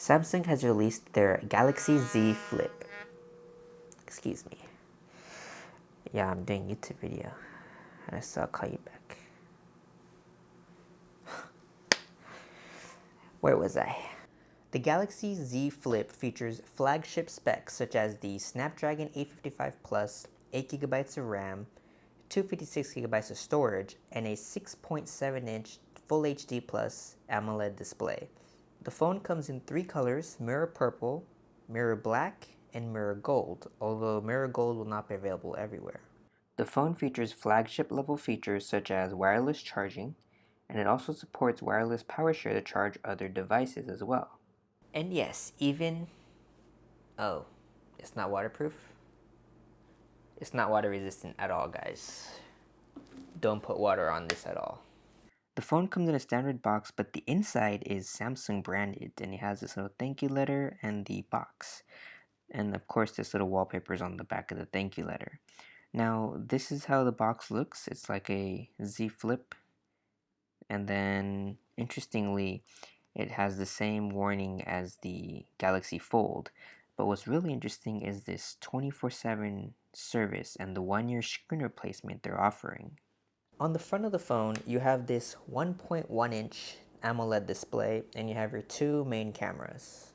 Samsung has released their Galaxy Z Flip. Excuse me. Yeah, I'm doing a YouTube video. And so I'll call you back. Where was I? The Galaxy Z Flip features flagship specs such as the Snapdragon 855 Plus, 8GB of RAM, 256GB of storage, and a 6.7-inch Full HD Plus AMOLED display. The phone comes in three colors: Mirror Purple, Mirror Black, and Mirror Gold, although Mirror Gold will not be available everywhere. The phone features flagship level features such as wireless charging, and it also supports wireless power share to charge other devices as well. And yes, oh, it's not waterproof? It's not water resistant at all, guys. Don't put water on this at all. The phone comes in a standard box, but the inside is Samsung branded, and it has this little thank you letter and the box. And of course, this little wallpaper is on the back of the thank you letter. Now, this is how the box looks. It's like a Z Flip. And then, interestingly, it has the same warning as the Galaxy Fold. But what's really interesting is this 24/7 service and the 1-year screen replacement they're offering. On the front of the phone, you have this 1.1-inch AMOLED display, and you have your two main cameras.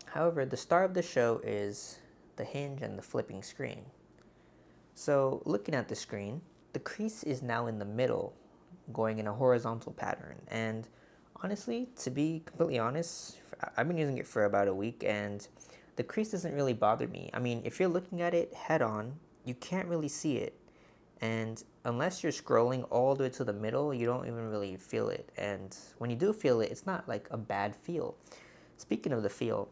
However, the star of the show is the hinge and the flipping screen. So, looking at the screen, the crease is now in the middle, going in a horizontal pattern. And honestly, to be completely honest, I've been using it for about a week, and the crease doesn't really bother me. I mean, if you're looking at it head on, you can't really see it. And unless you're scrolling all the way to the middle, you don't even really feel it. And when you do feel it, it's not like a bad feel. Speaking of the feel,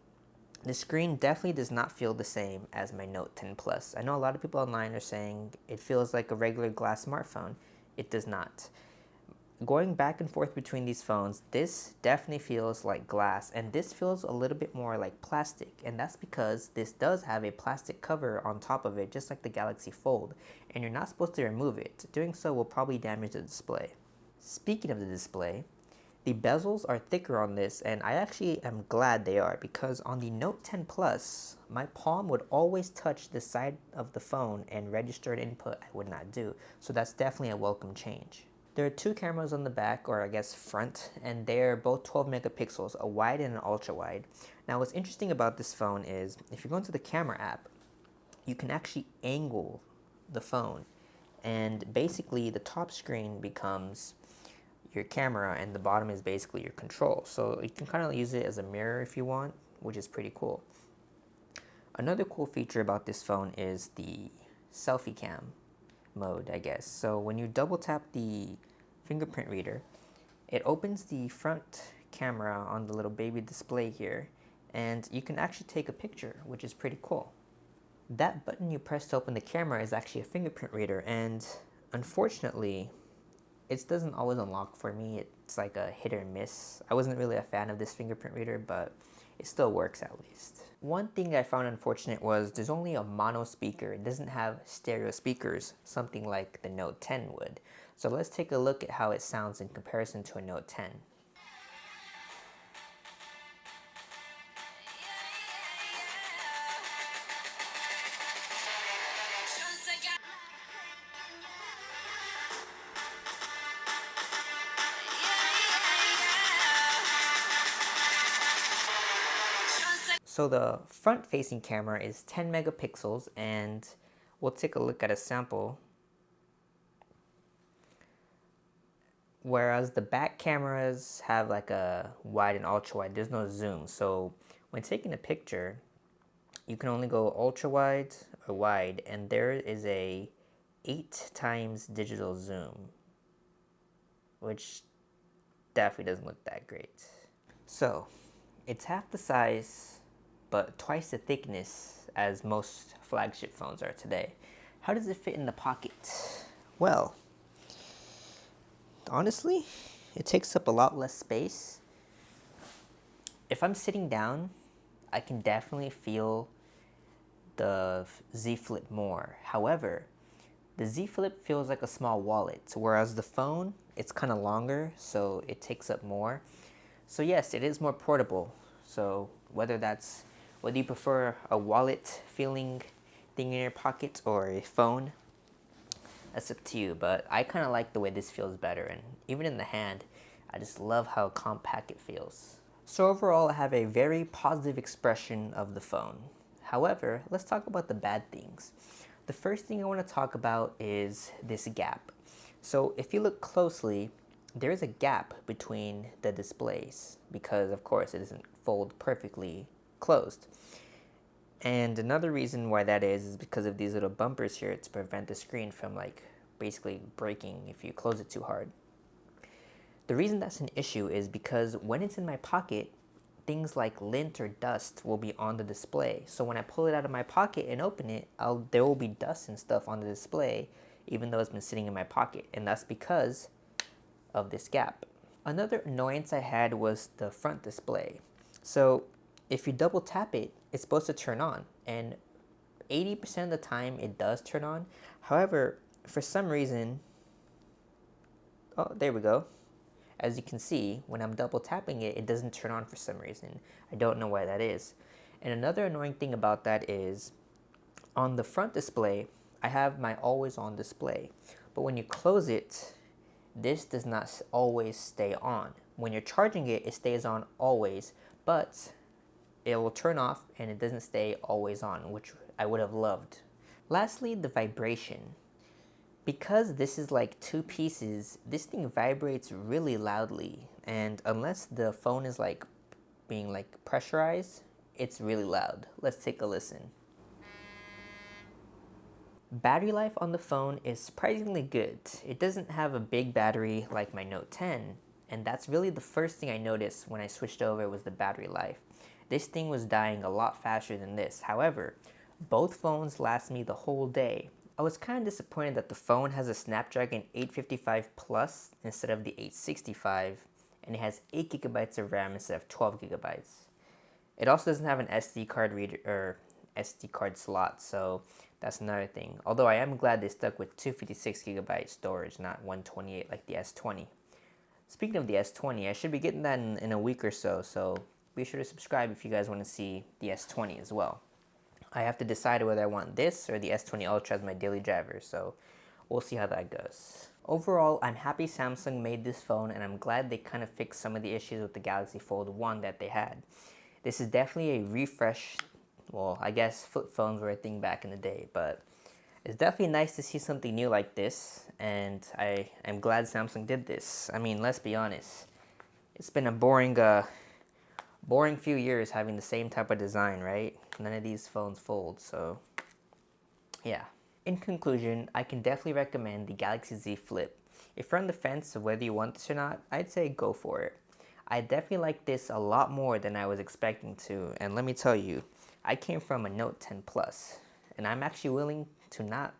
the screen definitely does not feel the same as my Note 10 Plus. I know a lot of people online are saying it feels like a regular glass smartphone. It does not. Going back and forth between these phones, this definitely feels like glass, and this feels a little bit more like plastic, and that's because this does have a plastic cover on top of it, just like the Galaxy Fold, and you're not supposed to remove it. Doing so will probably damage the display. Speaking of the display, the bezels are thicker on this, and I actually am glad they are, because on the Note 10 Plus, my palm would always touch the side of the phone and register an input I would not do, so that's definitely a welcome change. There are two cameras on the back, or I guess front, and they're both 12 megapixels, a wide and an ultra wide. Now what's interesting about this phone is, if you go into the camera app, you can actually angle the phone, and basically the top screen becomes your camera and the bottom is basically your control. So you can kind of use it as a mirror if you want, which is pretty cool. Another cool feature about this phone is the Selfie Cam mode, I guess. So when you double tap the Fingerprint Reader, it opens the front camera on the little baby display here, and you can actually take a picture, which is pretty cool. That button you press to open the camera is actually a fingerprint reader, and unfortunately, it doesn't always unlock for me. It's like a hit or miss. I wasn't really a fan of this fingerprint reader, but it still works at least. One thing I found unfortunate was there's only a mono speaker. It doesn't have stereo speakers, something like the Note 10 would. So let's take a look at how it sounds in comparison to a Note 10. So the front-facing camera is 10 megapixels, and we'll take a look at a sample. Whereas the back cameras have like a wide and ultra wide, there's no zoom. So when taking a picture, you can only go ultra wide or wide, and there is a 8 times digital zoom, which definitely doesn't look that great. So it's half the size but twice the thickness as most flagship phones are today. How does it fit in the pocket? Well, honestly, it takes up a lot less space. If I'm sitting down, I can definitely feel the Z Flip more. However, the Z Flip feels like a small wallet, whereas the phone, it's kind of longer, so it takes up more. So yes, it is more portable. So whether you prefer a wallet feeling thing in your pocket or a phone, that's up to you. But I kind of like the way this feels better, and even in the hand, I just love how compact it feels. So overall, I have a very positive expression of the phone. However, let's talk about the bad things. The first thing I want to talk about is this gap. So if you look closely, there is a gap between the displays because, of course, it doesn't fold perfectly closed. And another reason why that is because of these little bumpers here to prevent the screen from like basically breaking if you close it too hard. The reason that's an issue is because when it's in my pocket, things like lint or dust will be on the display. So when I pull it out of my pocket and open it, there will be dust and stuff on the display, even though it's been sitting in my pocket. And that's because of this gap. Another annoyance I had was the front display. So if you double tap it, it's supposed to turn on. And 80% of the time it does turn on. However, for some reason, oh, there we go. As you can see, when I'm double tapping it, it doesn't turn on for some reason. I don't know why that is. And another annoying thing about that is on the front display, I have my always on display. But when you close it, this does not always stay on. When you're charging it, it stays on always, but it will turn off and it doesn't stay always on, which I would have loved. Lastly, the vibration. Because this is like two pieces, this thing vibrates really loudly, and unless the phone is like being like pressurized, it's really loud. Let's take a listen. Battery life on the phone is surprisingly good. It doesn't have a big battery like my Note 10, and that's really the first thing I noticed when I switched over was the battery life. This thing was dying a lot faster than this. However, both phones last me the whole day. I was kind of disappointed that the phone has a Snapdragon 855 Plus instead of the 865, and it has 8 gigabytes of RAM instead of 12 gigabytes. It also doesn't have an SD card reader or SD card slot, so that's another thing. Although I am glad they stuck with 256 gigabyte storage, not 128 like the S20. Speaking of the S20, I should be getting that in a week or so, so be sure to subscribe if you guys want to see the S20 as well. I have to decide whether I want this or the S20 Ultra as my daily driver, so we'll see how that goes. Overall, I'm happy Samsung made this phone, and I'm glad they kind of fixed some of the issues with the Galaxy Fold 1 that they had. This is definitely a refresh. Well, I guess flip phones were a thing back in the day, but it's definitely nice to see something new like this, and I'm glad Samsung did this. I mean, let's be honest. It's been a boring few years having the same type of design, right? None of these phones fold, so yeah. In conclusion, I can definitely recommend the Galaxy Z Flip. If you're on the fence of whether you want this or not, I'd say go for it. I definitely like this a lot more than I was expecting to, and let me tell you, I came from a Note 10 Plus, and I'm actually willing to not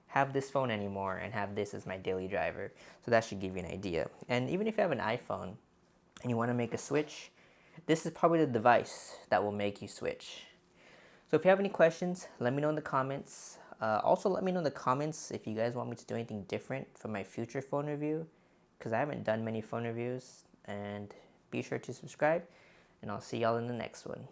have this phone anymore and have this as my daily driver, so that should give you an idea. And even if you have an iPhone and you want to make a switch, this is probably the device that will make you switch. So if you have any questions, let me know in the comments. Also, let me know in the comments if you guys want me to do anything different for my future phone review, because I haven't done many phone reviews. And be sure to subscribe, and I'll see y'all in the next one.